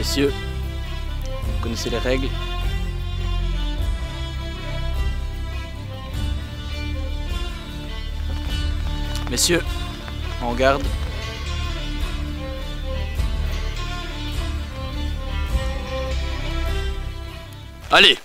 Messieurs, vous connaissez les règles. Messieurs, en garde. Allez!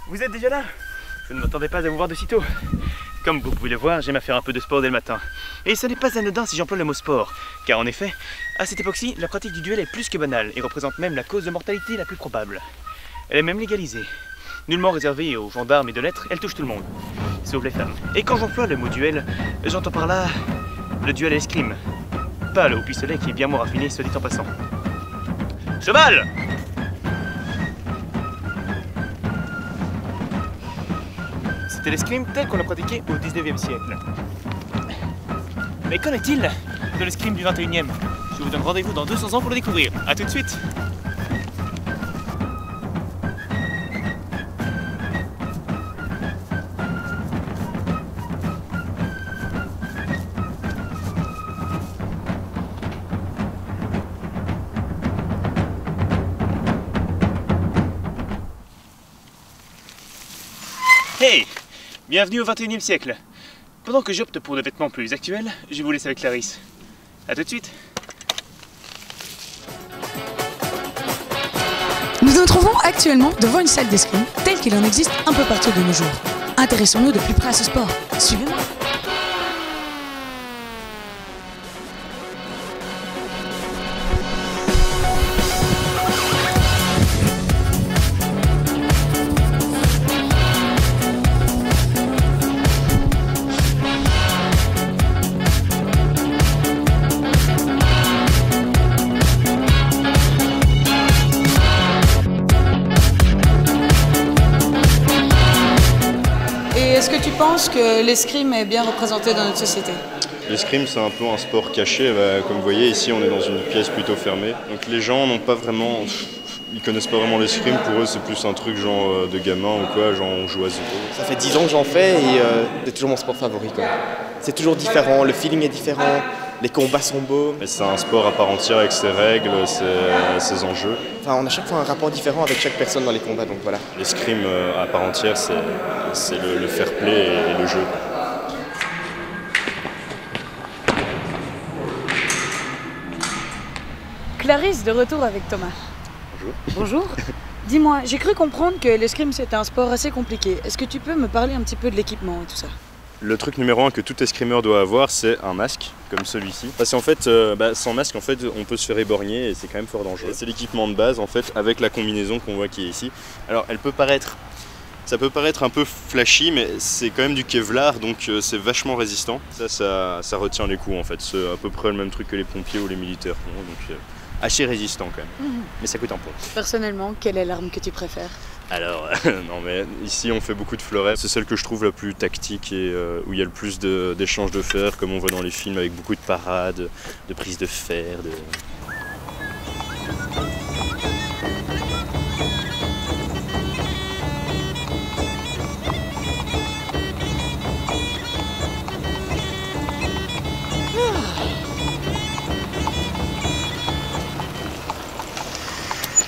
Vous êtes déjà là? Je ne m'attendais pas à vous voir de si tôt. Comme vous pouvez le voir, j'aime à faire un peu de sport dès le matin. Et ce n'est pas anodin si j'emploie le mot sport, car en effet, à cette époque-ci, la pratique du duel est plus que banale et représente même la cause de mortalité la plus probable. Elle est même légalisée. Nullement réservée aux gendarmes et de lettres, elle touche tout le monde, sauf les femmes. Et quand j'emploie le mot duel, j'entends par là le duel à l'escrime. Pas le haut pistolet qui est bien moins raffiné, soit dit en passant. Cheval! C'était l'escrime tel qu'on l'a pratiqué au 19e siècle. Mais qu'en est-il de l'escrime du 21e? Je vous donne rendez-vous dans 200 ans pour le découvrir. A tout de suite. Hey! Bienvenue au 21e siècle. Pendant que j'opte pour des vêtements plus actuels, je vous laisse avec Clarisse. A tout de suite. Nous nous trouvons actuellement devant une salle d'escrime telle qu'il en existe un peu partout de nos jours. Intéressons-nous de plus près à ce sport. Suivez-moi. Est-ce que tu penses que l'escrime est bien représenté dans notre société? L'escrime, c'est un peu un sport caché. Comme vous voyez, ici, on est dans une pièce plutôt fermée. Donc les gens n'ont pas vraiment... Ils connaissent pas vraiment l'escrime. Pour eux, c'est plus un truc genre de gamin ou quoi, genre on joue à zéro. Ça fait 10 ans que j'en fais et c'est toujours mon sport favori, quoi. C'est toujours différent, le feeling est différent, les combats sont beaux. C'est un sport à part entière avec ses règles, ses enjeux. Enfin, on a chaque fois un rapport différent avec chaque personne dans les combats, donc voilà. L'escrime à part entière, c'est le fair play et le jeu. Clarisse, de retour avec Thomas. Bonjour. Bonjour. Dis-moi, j'ai cru comprendre que l'escrime c'était un sport assez compliqué. Est-ce que tu peux me parler un petit peu de l'équipement et tout ça? Le truc numéro 1 que tout escrimeur doit avoir, c'est un masque, comme celui-ci. Parce qu'en fait, sans masque, en fait, on peut se faire éborgner et c'est quand même fort dangereux. C'est l'équipement de base, en fait, avec la combinaison qu'on voit qui est ici. Alors, ça peut paraître un peu flashy, mais c'est quand même du Kevlar, donc c'est vachement résistant. Ça retient les coups, en fait. C'est à peu près le même truc que les pompiers ou les militaires. Donc, assez résistant quand même, mais ça coûte un pont. Personnellement, quelle est l'arme que tu préfères? Alors, non mais ici on fait beaucoup de fleurets. C'est celle que je trouve la plus tactique et où il y a le plus d'échanges de fer, comme on voit dans les films, avec beaucoup de parades, de prises de fer.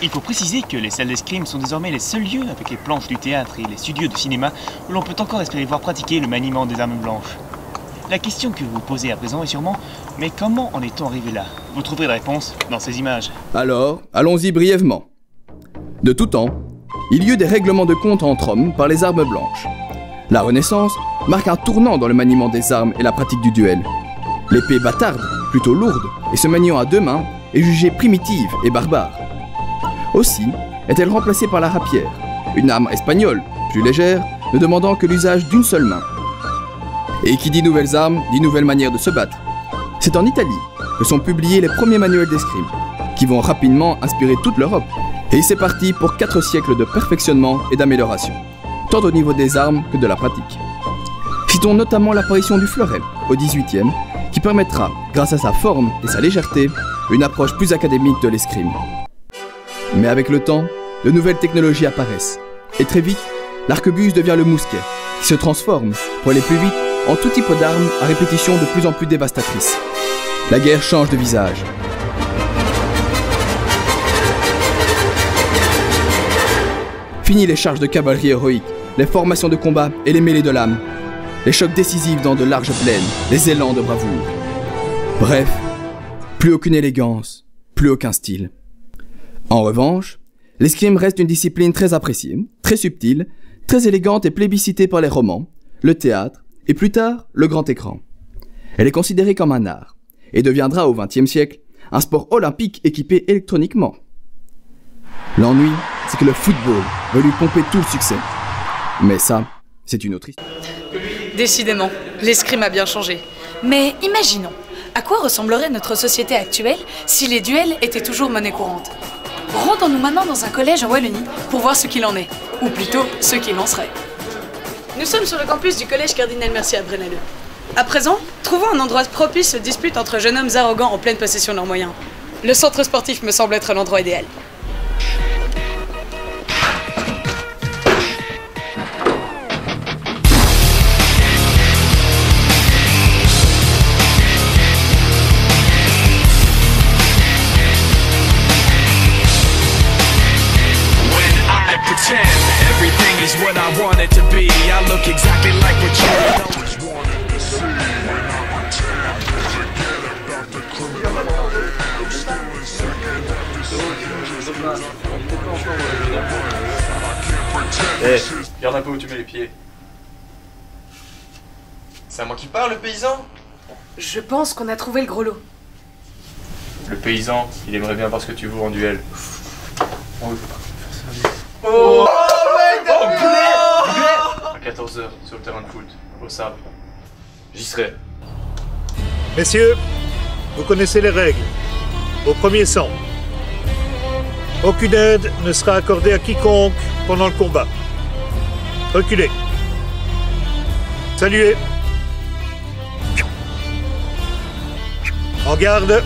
Il faut préciser que les salles d'escrime sont désormais les seuls lieux avec les planches du théâtre et les studios de cinéma où l'on peut encore espérer voir pratiquer le maniement des armes blanches. La question que vous vous posez à présent est sûrement « Mais comment en est-on arrivé là ?» Vous trouverez la réponse dans ces images. Alors, allons-y brièvement. De tout temps, il y eut des règlements de compte entre hommes par les armes blanches. La Renaissance marque un tournant dans le maniement des armes et la pratique du duel. L'épée bâtarde, plutôt lourde, et se maniant à deux mains, est jugée primitive et barbare. Aussi est-elle remplacée par la rapière, une arme espagnole, plus légère, ne demandant que l'usage d'une seule main. Et qui dit nouvelles armes, dit nouvelles manières de se battre. C'est en Italie que sont publiés les premiers manuels d'escrime, qui vont rapidement inspirer toute l'Europe. Et c'est parti pour 4 siècles de perfectionnement et d'amélioration, tant au niveau des armes que de la pratique. Si Citons notamment l'apparition du fleuret, au XVIIIe, qui permettra, grâce à sa forme et sa légèreté, une approche plus académique de l'escrime. Mais avec le temps, de nouvelles technologies apparaissent. Et très vite, l'arquebuse devient le mousquet, qui se transforme, pour aller plus vite, en tout type d'armes à répétition de plus en plus dévastatrices. La guerre change de visage. Fini les charges de cavalerie héroïque, les formations de combat et les mêlées de lames. Les chocs décisifs dans de larges plaines, les élans de bravoure. Bref, plus aucune élégance, plus aucun style. En revanche, l'escrime reste une discipline très appréciée, très subtile, très élégante et plébiscitée par les romans, le théâtre et plus tard le grand écran. Elle est considérée comme un art et deviendra au XXe siècle un sport olympique équipé électroniquement. L'ennui, c'est que le football veut lui pomper tout le succès. Mais ça, c'est une autre histoire. Décidément, l'escrime a bien changé. Mais imaginons, à quoi ressemblerait notre société actuelle si les duels étaient toujours monnaie courante? Rendons-nous maintenant dans un collège en Wallonie pour voir ce qu'il en est, ou plutôt ce qu'il en serait. Nous sommes sur le campus du collège Cardinal Mercier à Braine-l'Alleud. À présent, trouvons un endroit propice aux disputes entre jeunes hommes arrogants en pleine possession de leurs moyens. Le centre sportif me semble être l'endroit idéal. Everything is what I want it to be. I look exactly like what you always wanted to see. Regarde un peu où tu mets les pieds. C'est à moi qui parle, le paysan? Je pense qu'on a trouvé le gros lot. Le paysan, il aimerait bien voir ce que tu vaux en duel. Oh, À 14h, sur le terrain de foot, au sable. J'y serai. Messieurs, vous connaissez les règles. Au premier sang. Aucune aide ne sera accordée à quiconque pendant le combat. Reculez. Saluez. En garde.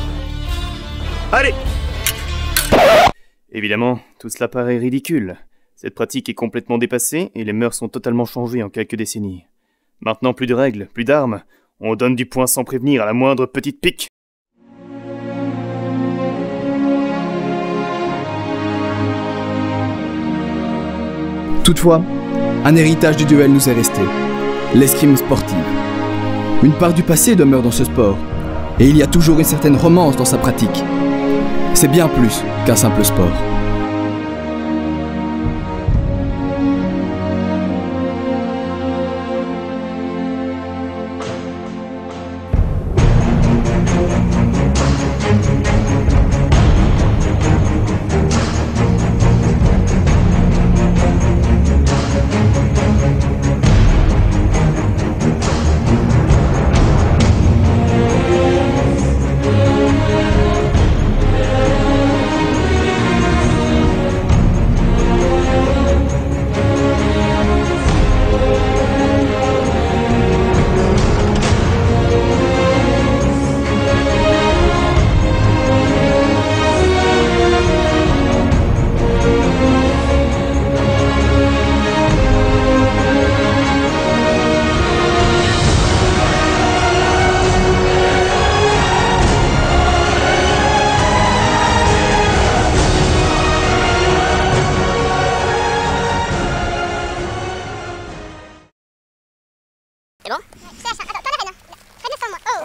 Allez! Évidemment, tout cela paraît ridicule. Cette pratique est complètement dépassée et les mœurs sont totalement changées en quelques décennies. Maintenant, plus de règles, plus d'armes. On donne du poing sans prévenir à la moindre petite pique. Toutefois, un héritage du duel nous est resté. L'escrime sportive. Une part du passé demeure dans ce sport, et il y a toujours une certaine romance dans sa pratique. C'est bien plus qu'un simple sport. C'est bon? Attends, t'en arrêtes, hein. Près de moi. Oh.